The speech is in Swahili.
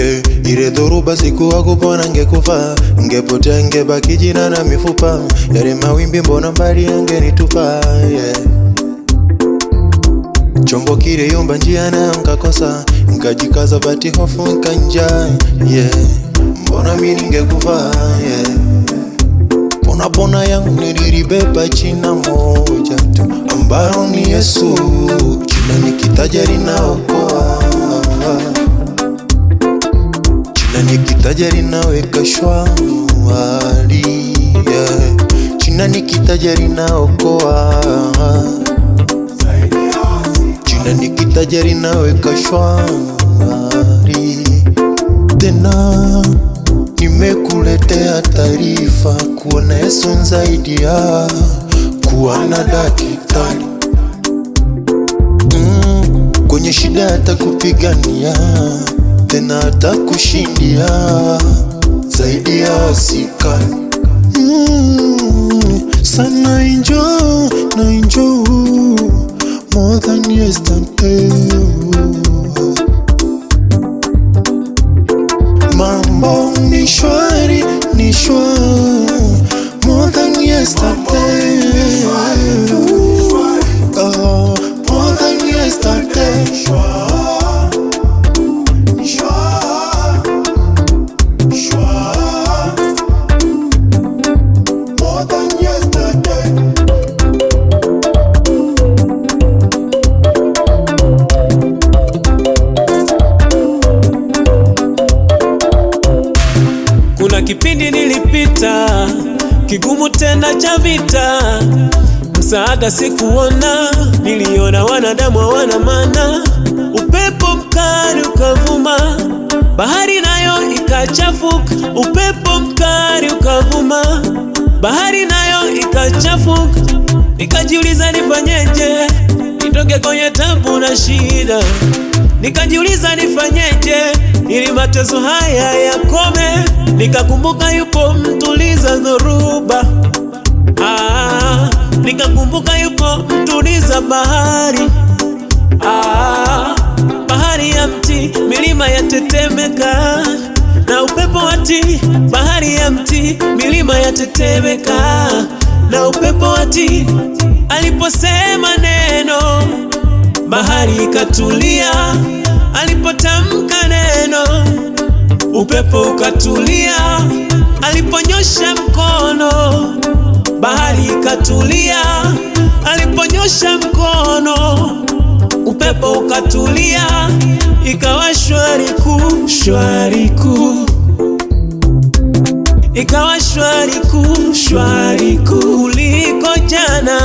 yeah. Ile dhoruba siku wakupona ngekufa, ngepotea ngebaki jina na mifupa. Yale mawimbi mbona mbali yangenitupa, yeah. Chombo kile yumba njia na nkakosa, nkajikaza bati hofu nkanja, yeah. Mbona mimi ningekufa, yeah. Pona yangu nilibeba jina moja tu, ambalo ni Yesu. Jina nikitaja linaokoa, jina nikitaja linaweka shwari, yeah. Jina nikitaja linaokoa, jina nikitaja linaweka shwari. Tena nimekuletea taarifa kuona Yesu zaidi ya kuwa na daktari. Kwenye shida atakupigania, tena atakushindia zaidi ya askari. Sana enjoy more than yesterday. Mambo ni shwari more than yesterday. More than yesterday. More than yesterday. Kuna kipindi nilipita kigumu tena cha vita, msaada sikuona, niliona wanadamu hawana maana. Upepo mkali ukavuma, bahari nayo ikachafuka. Upepo mkali ukavuma, bahari nayo ikachafuka. Nikajiuliza nifanyeje, nitoke kwenye tabu na shida. Nikajiuliza nifanyeje, ili mateso haya yakome. Nikakumbuka yupo mtuliza dhoruba, nikakumbuka yupo mtuliza bahari, bahari ya mti, milima yatetemeka na upepo wa mti. Bahari ya mti, milima yatetemeka na upepo wa mti. Aliposema neno, bahari ikatulia. Alipotamka neno, upepo ukatulia. Aliponyosha mkono, bahari ikatulia. Aliponyosha mkono, upepo ukatulia. Ikawa shwari kuu, ikawa shwari kuu kuliko jana.